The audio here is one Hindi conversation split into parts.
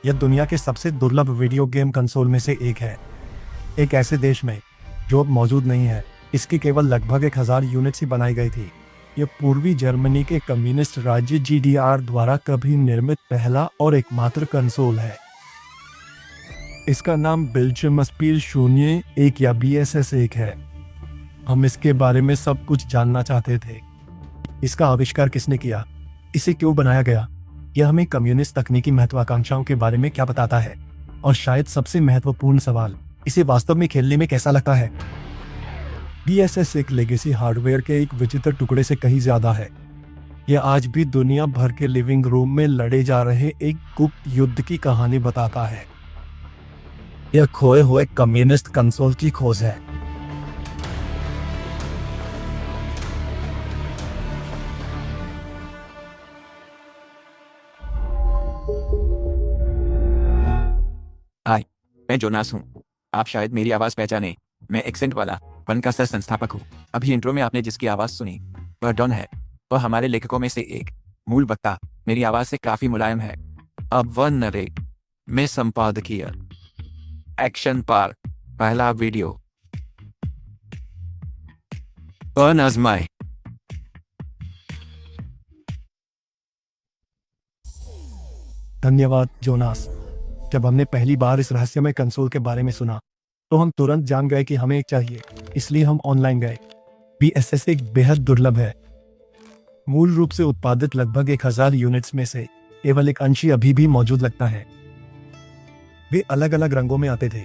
यह दुनिया के सबसे दुर्लभ वीडियो गेम कंसोल में से एक है। एक ऐसे देश में जो अब मौजूद नहीं है, इसकी केवल लगभग 1000 यूनिट्स ही बनाई गई थी। यह पूर्वी जर्मनी के कम्युनिस्ट राज्य GDR द्वारा कभी निर्मित पहला और एकमात्र कंसोल है। इसका नाम बिल्डशर्मस्पील 01 या BSS1 है। हम इसके बारे में सब कुछ जानना चाहते थे। इसका आविष्कार किसने किया, इसे क्यों बनाया गया, यह हमें कम्युनिस्ट तकनीकी महत्वाकांक्षाओं के बारे में क्या बताता है, और शायद सबसे महत्वपूर्ण सवाल, इसे वास्तव में खेलने में कैसा लगता है। BSS एक लेगेसी हार्डवेयर के एक विचित्र टुकड़े से कहीं ज्यादा है। यह आज भी दुनिया भर के लिविंग रूम में लड़े जा रहे एक गुप्त युद्ध की कहानी बताता है। यह खोए हुए कम्युनिस्ट कंसोल की खोज है। हाय, मैं जोनास हूँ। आप शायद मेरी आवाज़ पहचाने। मैं एक्सेंट वाला वन का सह संस्थापक हूँ। अभी इंट्रो में आपने जिसकी आवाज़ सुनी वह डॉन है। वह हमारे लेखकों में से एक। मूल वक्ता मेरी आवाज़ से काफ़ी मुलायम है। अब वह नरेट में संपादकीय एक्शन पार्क पहला वीडियो अनआजमाए। धन्यवाद जोनास। जब हमने पहली बार इस रहस्यमय कंसोल के बारे में सुना तो हम तुरंत जान गए कि हमें एक चाहिए, इसलिए हम ऑनलाइन गए। BSS एक बेहद दुर्लभ है। मूल रूप से उत्पादित लगभग 1000 यूनिट्स में से केवल एक अंश ही अभी भी मौजूद लगता है। वे अलग अलग रंगों में आते थे।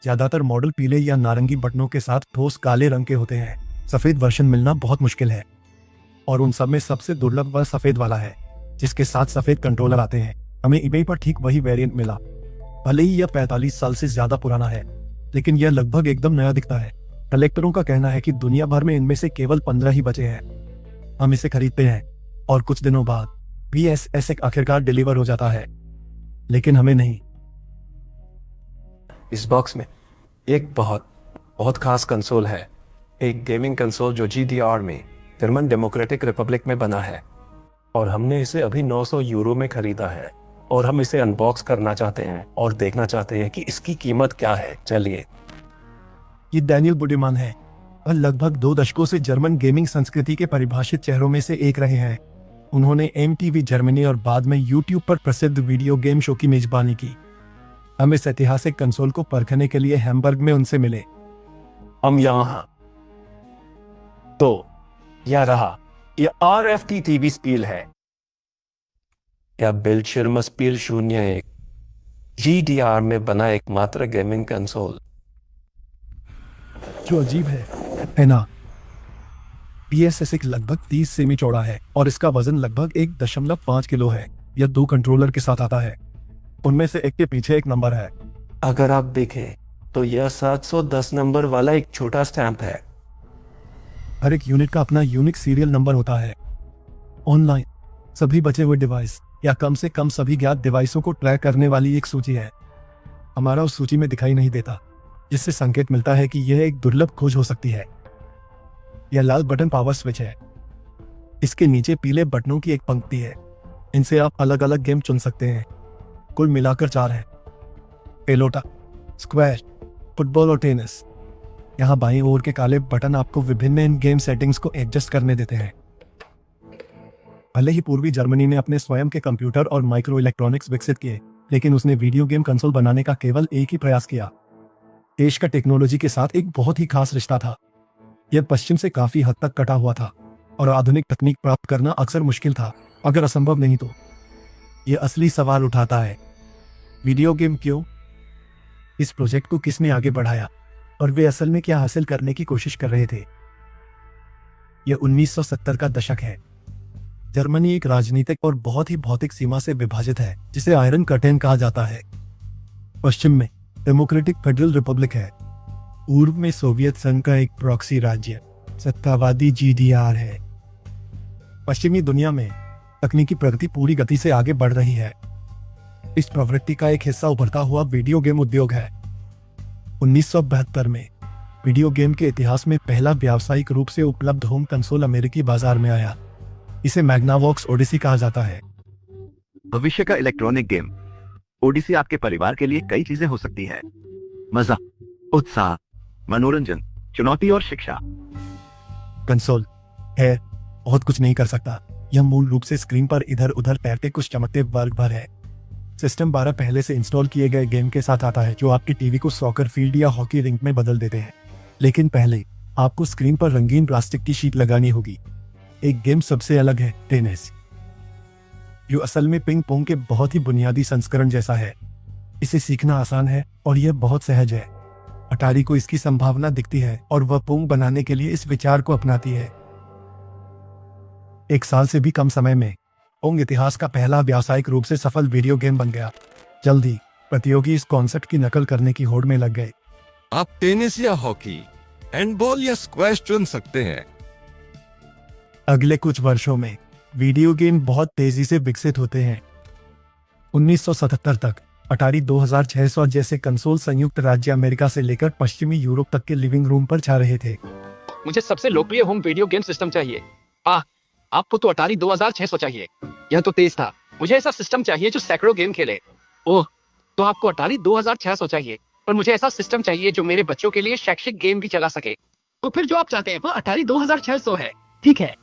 ज्यादातर मॉडल पीले या नारंगी बटनों के साथ ठोस काले रंग के होते हैं। सफेद वर्जन मिलना बहुत मुश्किल है, और उन सब में सबसे दुर्लभ वह सफेद वाला है जिसके साथ सफेद कंट्रोलर आते हैं। हमें eBay पर ठीक वही वेरिएंट मिला। भले ही यह 45 साल से ज्यादा पुराना है, लेकिन यह लगभग एकदम नया दिखता है। कलेक्टरों का कहना है कि दुनिया भर में इनमें से केवल 15 ही बचे हैं। हम इसे खरीदते हैं और कुछ दिनों बाद BSS एक आखिरकार डिलीवर हो जाता है, लेकिन हमें नहीं। इस बॉक्स में एक बहुत खास कंसोल है। एक गेमिंग कंसोल जो GDR में जर्मन डेमोक्रेटिक रिपब्लिक में बना है, और हमने इसे अभी 900 यूरो में खरीदा है। और हम इसे अनबॉक्स करना चाहते हैं और देखना चाहते हैं कि इसकी कीमत क्या है। चलिए। ये डैनियल बुडिमान है। वह लगभग 2 दशकों से जर्मन गेमिंग संस्कृति के परिभाषित चेहरों में से एक रहे हैं। उन्होंने MTV जर्मनी और बाद में YouTube पर प्रसिद्ध वीडियो गेम शो की मेजबानी की। हम इस ऐतिहासिक कंसोल को परखने के लिए हैम्बर्ग में उनसे मिले। हम यहाँ तो यह रहा, यह RFT TV स्पील है। यह बिल्डशर्मस्पील 01 GDR में बना एकमात्र गेमिंग कंसोल। जो अजीब है ना। BSS एक लगभग 30 सेमी चौड़ा है और इसका वजन लगभग 1.5 किलो है। यह 2 कंट्रोलर के साथ आता है, उनमें से एक के पीछे एक नंबर है। अगर आप देखें तो यह 710 नंबर वाला एक छोटा स्टैंप है। हर एक यूनिट का अपना यूनिक सीरियल नंबर होता है। ऑनलाइन सभी बचे हुए डिवाइस या कम से कम सभी ज्ञात डिवाइसों को ट्रैक करने वाली एक सूची है। हमारा उस सूची में दिखाई नहीं देता, जिससे संकेत मिलता है कि यह एक दुर्लभ खोज हो सकती है। यह लाल बटन पावर स्विच है। इसके नीचे पीले बटनों की एक पंक्ति है। इनसे आप अलग अलग गेम चुन सकते हैं। कुल मिलाकर 4 है: पेलोटा, स्क्वैश, फुटबॉल और टेनिस। यहाँ बाईं ओर के काले बटन आपको विभिन्न इन गेम सेटिंग्स को एडजस्ट करने देते हैं। भले ही पूर्वी जर्मनी ने अपने स्वयं के कंप्यूटर और माइक्रो इलेक्ट्रॉनिक्स विकसित किए, लेकिन उसने वीडियो गेम कंसोल बनाने का केवल एक ही प्रयास किया। देश का टेक्नोलॉजी के साथ एक बहुत ही खास रिश्ता था। यह पश्चिम से काफी हद तक कटा हुआ था, और आधुनिक तकनीक प्राप्त करना अक्सर मुश्किल था, अगर असंभव नहीं तो। यह असली सवाल उठाता है, वीडियो गेम क्यों? इस प्रोजेक्ट को किसने आगे बढ़ाया, और वे असल में क्या हासिल करने की कोशिश कर रहे थे? यह 1970 का दशक है। जर्मनी एक राजनीतिक और बहुत ही भौतिक सीमा से विभाजित है, जिसे आयरन कर्टेन कहा जाता है। पश्चिम में डेमोक्रेटिक फेडरल रिपब्लिक है। पूर्व में सोवियत संघ का एक प्रॉक्सी राज्य सत्तावादी GDR है। पश्चिमी दुनिया में तकनीकी प्रगति पूरी गति से आगे बढ़ रही है। इस प्रवृत्ति का एक हिस्सा उभरता हुआ वीडियो गेम उद्योग है। 1972 में वीडियो गेम के इतिहास में पहला व्यावसायिक रूप से उपलब्ध होम कंसोल अमेरिकी बाजार में आया। इसे मैग्नावॉक्स ओडिसी कहा जाता है। भविष्य का इलेक्ट्रॉनिक गेम ओडिसी आपके परिवार के लिए कई चीजें हो सकती है। मजा, उत्साह, मनोरंजन, चुनौती और शिक्षा। कंसोल है बहुत कुछ नहीं कर सकता। यह मूल रूप से स्क्रीन पर इधर उधर तैरते कुछ चमकते वर्ग भर है। सिस्टम 12 पहले से इंस्टॉल किए गए गेम के साथ आता है जो आपकी टीवी को सॉकर फील्ड या हॉकी रिंक में बदल देते हैं। लेकिन पहले आपको स्क्रीन पर रंगीन प्लास्टिक की शीट लगानी होगी। एक गेम सबसे अलग है, टेनिस, जो असल में पिंग पोंग के बहुत ही बुनियादी संस्करण जैसा है। इसे सीखना आसान है और यह बहुत सहज है। अटारी को इसकी संभावना दिखती है और वह पोंग बनाने के लिए इस विचार को अपनाती है। 1 साल से भी कम समय में पोंग इतिहास का पहला व्यावसायिक रूप से सफल वीडियो गेम बन गया। जल्द ही प्रतियोगी इस कॉन्सेप्ट की नकल करने की होड़ में लग गए। आप टेनिस या हॉकी, हैंडबॉल या स्क्वैश चुन सकते हैं। अगले कुछ वर्षों में वीडियो गेम बहुत तेजी से विकसित होते हैं। 1977 तक अटारी 2600 जैसे कंसोल संयुक्त राज्य अमेरिका से लेकर पश्चिमी यूरोप तक के लिविंग रूम पर छा रहे थे। मुझे सबसे लोकप्रिय होम वीडियो गेम सिस्टम चाहिए। आपको तो अटारी 2600 चाहिए। यह तो तेज था। मुझे ऐसा सिस्टम चाहिए जो सैकड़ों गेम खेले। ओह, तो आपको अटारी 2600 चाहिए, पर मुझे ऐसा सिस्टम चाहिए जो मेरे बच्चों के लिए शैक्षिक गेम भी चला सके। तो फिर जो आप चाहते हैं वो अटारी 2600 है। ठीक है।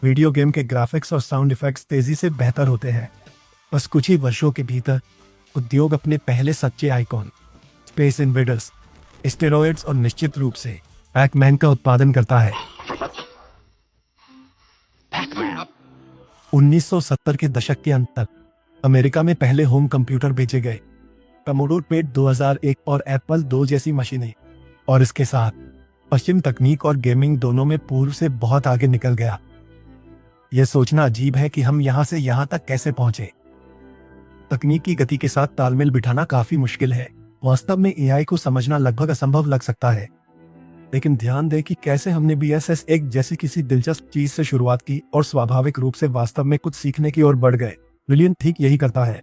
वीडियो गेम के ग्राफिक्स और साउंड इफेक्ट्स तेजी से बेहतर होते हैं। बस कुछ ही वर्षों के भीतर उद्योग अपने पहले सच्चे आइकॉन स्पेस इन्वेडर्स, स्टेरॉइड्स और निश्चित रूप से पैकमैन का उत्पादन करता है। 1970 के दशक के अंत तक अमेरिका में पहले होम कंप्यूटर बेचे गए, कमोडोर पेट 2001 और एप्पल II जैसी मशीनें, और इसके साथ पश्चिम तकनीक और गेमिंग दोनों में पूर्व से बहुत आगे निकल गया। यह सोचना अजीब है कि हम यहां से यहां तक कैसे पहुंचे। तकनीक की गति के साथ तालमेल बिठाना काफी मुश्किल है। वास्तव में एआई को समझना लगभग असंभव लग सकता है, लेकिन ध्यान दें कि कैसे हमने BSS1 जैसी किसी दिलचस्प चीज से शुरुआत की और स्वाभाविक रूप से वास्तव में कुछ सीखने की ओर बढ़ गए। ब्रिलियंट ठीक यही करता है।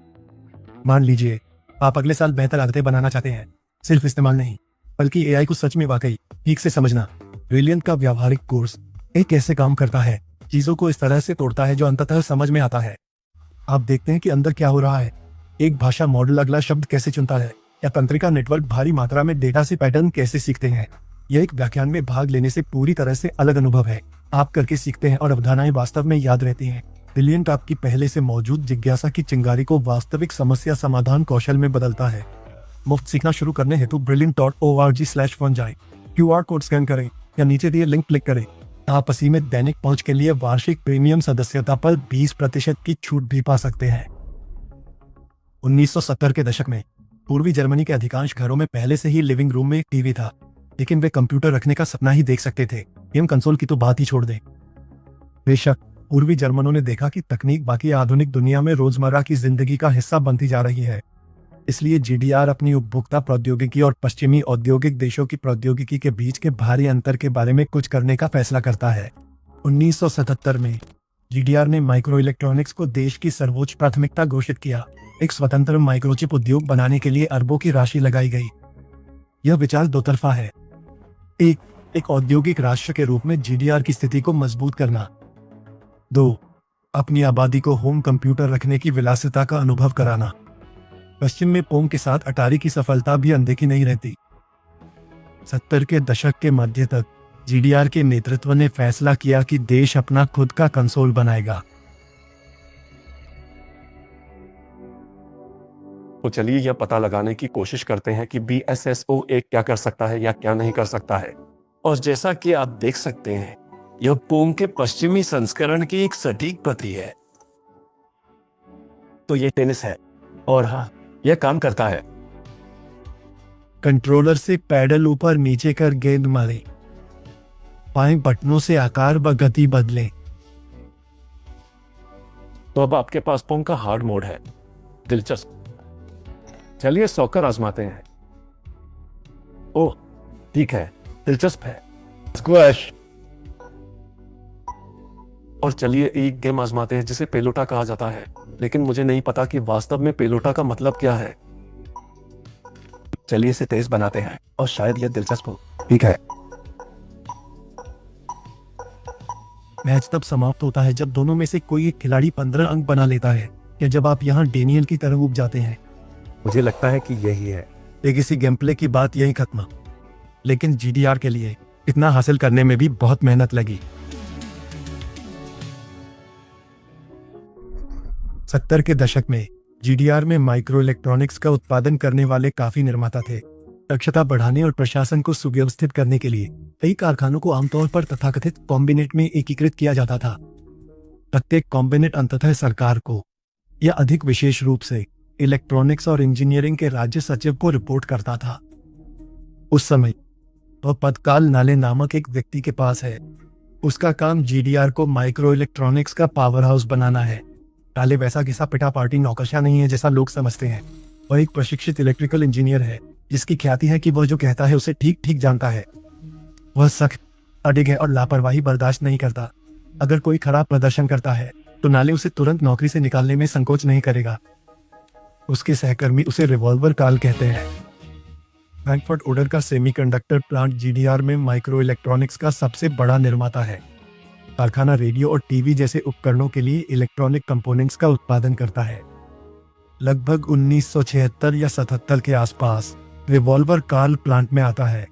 मान लीजिए आप अगले साल बेहतर आदतें बनाना चाहते हैं, सिर्फ इस्तेमाल नहीं बल्कि एआई को सच में वाकई ठीक से समझना। ब्रिलियंट का व्यावहारिक कोर्स एक कैसे काम करता है, चीजों को इस तरह से तोड़ता है जो अंततः समझ में आता है। आप देखते हैं कि अंदर क्या हो रहा है। एक भाषा मॉडल अगला शब्द कैसे चुनता है, या तंत्रिका नेटवर्क भारी मात्रा में डेटा से पैटर्न कैसे सीखते हैं। यह एक व्याख्यान में भाग लेने से पूरी तरह से अलग अनुभव है। आप करके सीखते हैं और अवधारणाएं वास्तव में याद रहती हैं। ब्रिलियंट आपकी पहले से मौजूद जिज्ञासा की चिंगारी को वास्तविक समस्या समाधान कौशल में बदलता है। मुफ्त सीखना शुरू करने हेतु brilliant.org/fun जाएं, QR कोड स्कैन करें या नीचे दिए लिंक क्लिक करें। आप असीमित दैनिक पहुंच के लिए वार्षिक प्रीमियम सदस्यता पर 20% की छूट भी पा सकते हैं। 1970 के दशक में पूर्वी जर्मनी के अधिकांश घरों में पहले से ही लिविंग रूम में एक टीवी था, लेकिन वे कंप्यूटर रखने का सपना ही देख सकते थे। गेम कंसोल की तो बात ही छोड़ दें। बेशक पूर्वी जर्मनों ने देखा कि तकनीक बाकी आधुनिक दुनिया में रोजमर्रा की जिंदगी का हिस्सा बनती जा रही है, इसलिए GDR अपनी उपभोक्ता प्रौद्योगिकी और पश्चिमी औद्योगिक देशों की प्रौद्योगिकी के बीच के भारी अंतर के बारे में कुछ करने का फैसला करता है। 1977 में GDR ने माइक्रो इलेक्ट्रॉनिक्स को देश की सर्वोच्च प्राथमिकता घोषित किया। एक स्वतंत्र माइक्रोचिप उद्योग बनाने के लिए अरबों की राशि लगाई गई। यह विचार दो तरफा है। एक औद्योगिक राष्ट्र के रूप में GDR की स्थिति को मजबूत करना। 2, अपनी आबादी को होम कंप्यूटर रखने की विलासिता का अनुभव कराना। पश्चिम में पोंग के साथ अटारी की सफलता भी अनदेखी नहीं रहती। 70 के दशक के मध्य तक GDR के नेतृत्व ने फैसला किया कि देश अपना खुद का कंसोल बनाएगा। तो चलिए यह पता लगाने की कोशिश करते हैं कि BSS1 क्या कर सकता है या क्या नहीं कर सकता है। और जैसा कि आप देख सकते हैं, यह पोंग के पश्चिमी संस्करण की एक सटीक प्रति है। तो ये टेनिस है, और हाँ, यह काम करता है। कंट्रोलर से पैडल ऊपर नीचे कर गेंद मारें, बाएं बटनों से आकार व गति बदलें। तो अब आपके पास पोंग का हार्ड मोड है। दिलचस्प। चलिए सॉकर आजमाते हैं। ओह, ठीक है, दिलचस्प है। स्क्वैश। और चलिए एक गेम आजमाते हैं जिसे पेलोटा कहा जाता है, लेकिन मुझे नहीं पता कि वास्तव में पेलोटा का मतलब क्या है। चलिए इसे तेज बनाते हैं और शायद यह दिलचस्प हो। ठीक है। मैच तब समाप्त होता है जब दोनों में से कोई एक खिलाड़ी 15 अंक बना लेता है, या जब आप यहाँ डेनियल की तरह उब जाते हैं। मुझे लगता है कि यही है। एक इसी गेम प्ले की बात यही खत्म, लेकिन GDR के लिए इतना हासिल करने में भी बहुत मेहनत लगी। 70 के दशक में GDR में माइक्रो इलेक्ट्रॉनिक्स का उत्पादन करने वाले काफी निर्माता थे। दक्षता बढ़ाने और प्रशासन को सुव्यवस्थित करने के लिए कई कारखानों को आमतौर पर तथाकथित कॉम्बिनेट में एकीकृत किया जाता था। प्रत्येक कॉम्बिनेट अंततः सरकार को या अधिक विशेष रूप से इलेक्ट्रॉनिक्स और इंजीनियरिंग के राज्य सचिव को रिपोर्ट करता था। उस समय वह पदकाल नाले नामक एक व्यक्ति के पास है। उसका काम GDR को माइक्रो इलेक्ट्रॉनिक्स का पावर हाउस बनाना है। टाले वैसा घिसा पिटा पार्टी नौकरशाह नहीं है जैसा लोग समझते हैं। वह एक प्रशिक्षित इलेक्ट्रिकल इंजीनियर है जिसकी ख्याति है कि वह जो कहता है उसे ठीक ठीक जानता है। वह सख्त, अडिग है और लापरवाही बर्दाश्त नहीं करता। अगर कोई खराब प्रदर्शन करता है तो नाले उसे तुरंत नौकरी से निकालने में संकोच नहीं करेगा। उसके सहकर्मी उसे रिवॉल्वर काल कहते हैं। फ्रैंकफर्ट ओडर का सेमीकंडक्टर प्लांट GDR में माइक्रो इलेक्ट्रॉनिक्स का सबसे बड़ा निर्माता है। कारखाना रेडियो और टीवी जैसे उपकरणों के लिए इलेक्ट्रॉनिक कंपोनेंट्स का उत्पादन करता है। लगभग 1976 या 77 के आसपास रिवॉल्वर काल प्लांट में आता है।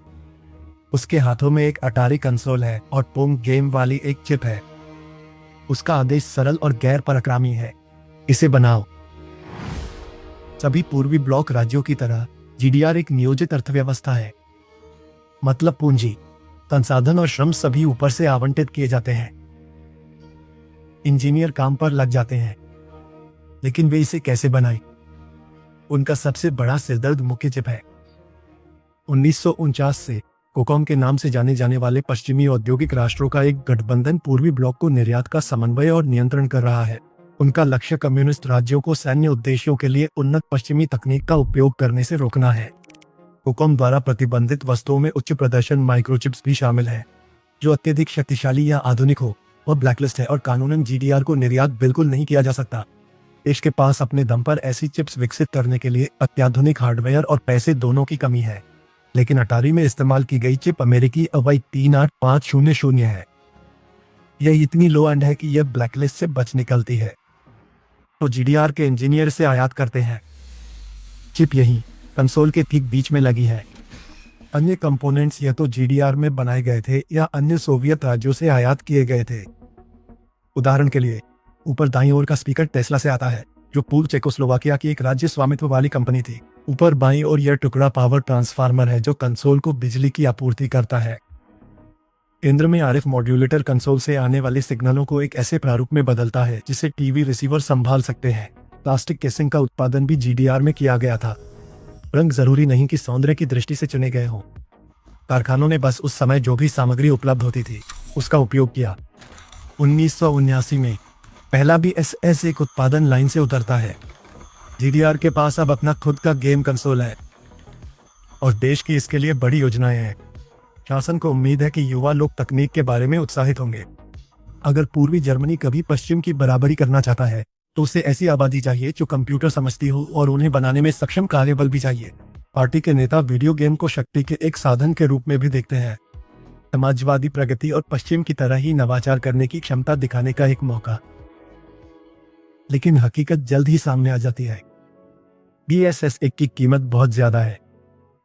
उसके हाथों में एक अटारी कंसोल है और पोंग गेम वाली एक चिप है। उसका आदेश सरल और गैर पराक्रमी है, इसे बनाओ। सभी पूर्वी ब्लॉक राज्यों की तरह GDR एक नियोजित अर्थव्यवस्था है। मतलब पूंजी, संसाधन और श्रम सभी ऊपर से आवंटित किए जाते हैं। इंजीनियर काम पर लग जाते हैं, लेकिन वे इसे कैसे बनाएं? उनका सबसे बड़ा सिरदर्द मुख्य चिप है। 1949 से कोकॉम के नाम से जाने जाने वाले पश्चिमी औद्योगिक राष्ट्रों का एक गठबंधन पूर्वी ब्लॉक को निर्यात का समन्वय और नियंत्रण कर रहा है। उनका लक्ष्य कम्युनिस्ट राज्यों को सैन्य उद्देश्यों के लिए उन्नत पश्चिमी तकनीक का उपयोग करने से रोकना है। कोकॉम द्वारा प्रतिबंधित वस्तुओं में उच्च प्रदर्शन माइक्रोचिप्स भी शामिल है। जो अत्यधिक शक्तिशाली या आधुनिक हो वह ब्लैकलिस्ट है और कानूनन GDR को निर्यात बिल्कुल नहीं किया जा सकता। देश के पास अपने दम पर ऐसी चिप्स विकसित करने के लिए अत्याधुनिक हार्डवेयर और पैसे दोनों की कमी है। लेकिन अटारी में इस्तेमाल की गई चिप अमेरिकी अवाई 38500 है। यह इतनी लो एंड है कि यह ब्लैकलिस्ट से बच निकलती है, तो GDR के इंजीनियर से आयात करते हैं। चिप यही कंसोल के ठीक बीच में लगी है। अन्य कंपोनेंट्स या तो GDR में बनाए गए थे या अन्य सोवियत राज्यों से आयात किए गए थे। उदाहरण के लिए ऊपर दाईं ओर का स्पीकर टेस्ला से आता है, जो पूर्व चेकोस्लोवाकिया की एक राज्य स्वामित्व वाली कंपनी थी। ऊपर बाईं ओर यह टुकड़ा पावर ट्रांसफार्मर है जो कंसोल को बिजली की आपूर्ति करता है। केंद्र में RF मॉड्यूलेटर कंसोल से आने वाले सिग्नलों को एक ऐसे प्रारूप में बदलता है जिसे टीवी रिसीवर संभाल सकते हैं। प्लास्टिक केसिंग का उत्पादन भी GDR में किया गया था। रंग जरूरी नहीं कि सौंदर्य की दृष्टि से चुने गए हों। कारखानों ने बस उस समय जो भी सामग्री उपलब्ध होती थी उसका उपयोग किया। 1979 में पहला BSS एक उत्पादन लाइन से उतरता है। GDR के पास अब अपना खुद का गेम कंसोल है और देश की इसके लिए बड़ी योजनाएं हैं। शासन को उम्मीद है कि युवा लोग तकनीक के बारे में उत्साहित होंगे। अगर पूर्वी जर्मनी कभी पश्चिम की बराबरी करना चाहता है तो उसे ऐसी आबादी चाहिए जो कंप्यूटर समझती हो और उन्हें बनाने में सक्षम कार्यबल भी चाहिए। पार्टी के नेता वीडियो गेम को शक्ति के एक साधन के रूप में भी देखते हैं। समाजवादी प्रगति और पश्चिम की तरह ही नवाचार करने की क्षमता दिखाने का एक मौका। लेकिन हकीकत जल्द ही सामने आ जाती है। BSS 1 की कीमत बहुत ज्यादा है।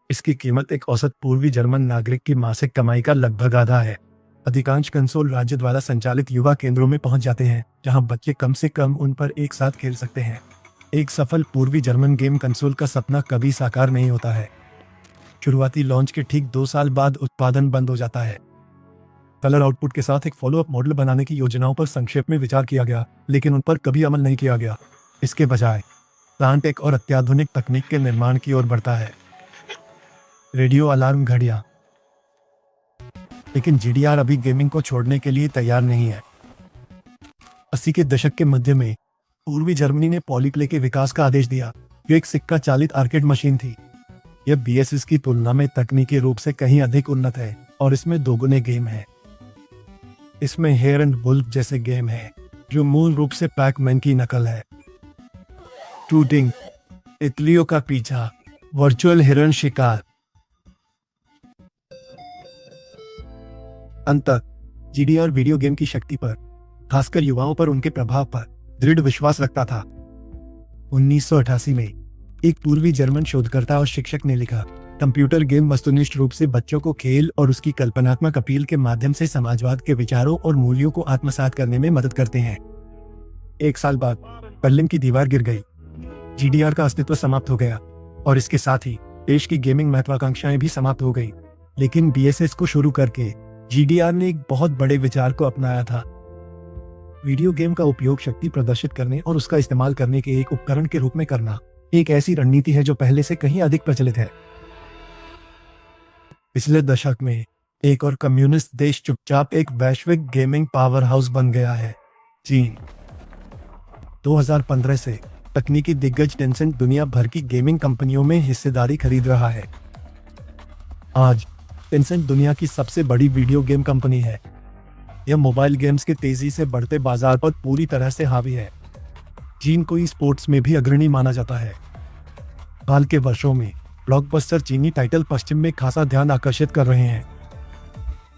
इसकी कीमत एक औसत पूर्वी जर्मन नागरिक की मासिक कमाई का लगभग आधा है। अधिकांश कंसोल राज्य द्वारा संचालित युवा केंद्रों में पहुंच जाते हैं, जहां बच्चे कम से कम उन पर एक साथ खेल सकते हैं। एक सफल पूर्वी जर्मन गेम कंसोल का सपना कभी साकार नहीं होता है। शुरुआती लॉन्च के ठीक 2 साल बाद उत्पादन बंद हो जाता है। कलर आउटपुट के साथ एक फॉलोअप मॉडल बनाने की योजनाओं पर संक्षेप में विचार किया गया, लेकिन उन पर कभी अमल नहीं किया गया। इसके बजाय प्लांट एक और अत्याधुनिक तकनीक के निर्माण की ओर बढ़ता है, रेडियो अलार्म घड़ियां। लेकिन GDR अभी गेमिंग को छोड़ने के लिए तैयार नहीं है। 80 के दशक के मध्य में पूर्वी जर्मनी ने पॉलीप्ले के विकास का आदेश दिया, जो एक सिक्का चालित आर्केड मशीन थी। यह BSS की तुलना में तकनीकी रूप से कहीं अधिक उन्नत है और इसमें 2 गुने गेम है। इसमें हेयर एंड वुल्फ जैसे गेम है, जो मूल रूप से पैकमैन की नकल है। टूटिंग, तितलियों का पीछा, वर्चुअल हिरण शिकार। अंततः GDR वीडियो गेम की शक्ति पर, खासकर युवाओं पर उनके प्रभाव पर दृढ़ विश्वास रखता था। 1988 में एक पूर्वी जर्मन शोधकर्ता और शिक्षक ने लिखा, कंप्यूटर गेम वस्तुनिष्ठ रूप से बच्चों को खेल और उसकी कल्पनात्मक अपील के माध्यम से समाजवाद के विचारों और मूल्यों को आत्मसात करने में मदद करते हैं। 1 साल बाद बर्लिन की दीवार गिर गई, जीडीआर का अस्तित्व समाप्त हो गया और इसके साथ ही देश की गेमिंग महत्वाकांक्षाएं भी समाप्त हो गई। लेकिन बीएसएस को शुरू करके जीडीआर ने एक बहुत बड़े विचार को अपनाया था। वीडियो गेम का उपयोग शक्ति प्रदर्शित करने और उसका इस्तेमाल करने के एक उपकरण के रूप में करना एक ऐसी रणनीति है जो पहले से कहीं अधिक प्रचलित है। पिछले दशक में एक और कम्युनिस्ट देश चुपचाप एक वैश्विक गेमिंग पावर हाउस बन गया है, चीन। 2015 से तकनीकी दिग्गज टेंसेंट दुनिया भर की गेमिंग कंपनियों में हिस्सेदारी खरीद रहा है। आज टेंसेंट दुनिया की सबसे बड़ी वीडियो गेम कंपनी है। यह मोबाइल गेम्स के तेजी से बढ़ते बाजार पर पूरी तरह से हावी है। चीन को स्पोर्ट्स में भी अग्रणी माना जाता है। हाल के वर्षों में ब्लॉकबस्टर चीनी टाइटल पश्चिम में खासा ध्यान आकर्षित कर रहे हैं,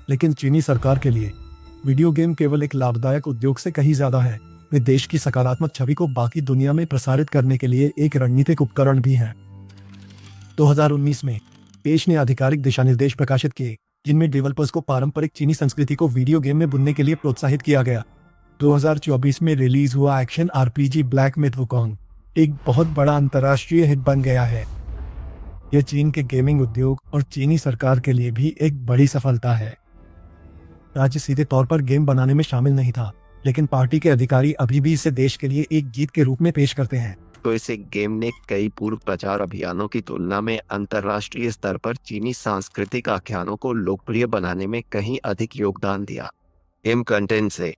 लेकिन चीनी सरकार के लिए वीडियो गेम केवल एक लाभदायक उद्योग से कहीं ज्यादा है। वे देश की सकारात्मक छवि को बाकी दुनिया में प्रसारित करने के लिए एक रणनीतिक उपकरण भी हैं। 2019 में पेश ने आधिकारिक दिशा निर्देश प्रकाशित किए, जिनमें डेवलपर्स को पारंपरिक चीनी संस्कृति को वीडियो गेम में बुनने के लिए प्रोत्साहित किया गया। 2024 में रिलीज हुआ action RPG black myth Wukong एक बहुत बड़ा अंतर्राष्ट्रीय हिट बन गया है। यह चीन के गेमिंग उद्योग और चीनी सरकार के लिए भी एक बड़ी सफलता है। राज्य सीधे तौर पर गेम बनाने में शामिल नहीं था, लेकिन पार्टी के अधिकारी अभी भी इसे देश के लिए एक जीत के रूप में पेश करते हैं। तो इस गेम ने कई पूर्व प्रचार अभियानों की तुलना में अंतर्राष्ट्रीय स्तर पर चीनी सांस्कृतिक आख्यानों को लोकप्रिय बनाने में कहीं अधिक योगदान दिया। गेम कंटेंट से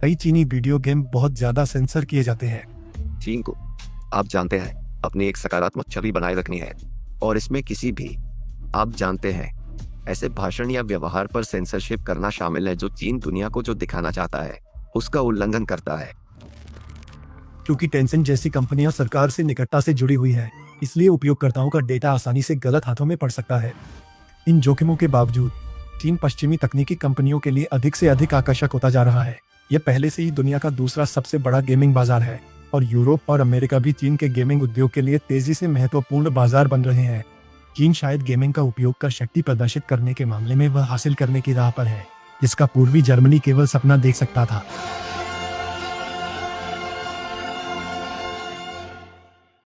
कई चीनी वीडियो गेम बहुत ज्यादा सेंसर किए जाते हैं। चीन को, आप जानते हैं, अपनी एक सकारात्मक छवि बनाए रखनी है, और इसमें किसी भी, आप जानते हैं, ऐसे भाषण या व्यवहार पर सेंसरशिप करना शामिल है जो चीन दुनिया को जो दिखाना चाहता है उसका उल्लंघन करता है। क्योंकि टेंसेंट जैसी कंपनियां सरकार से निकटता से जुड़ी हुई है, इसलिए उपयोगकर्ताओं का डेटा आसानी से गलत हाथों में पड़ सकता है। इन जोखिमों के बावजूद चीन पश्चिमी तकनीकी कंपनियों के लिए अधिक से अधिक आकर्षक होता जा रहा है। यह पहले से ही दुनिया का दूसरा सबसे बड़ा गेमिंग बाजार है, और यूरोप और अमेरिका भी चीन के गेमिंग उद्योग के लिए तेजी से महत्वपूर्ण बाजार बन रहे हैं। चीन शायद गेमिंग का उपयोग कर शक्ति प्रदर्शित करने के मामले में वह हासिल करने की राह पर है, जिसका पूर्वी जर्मनी केवल सपना देख सकता था।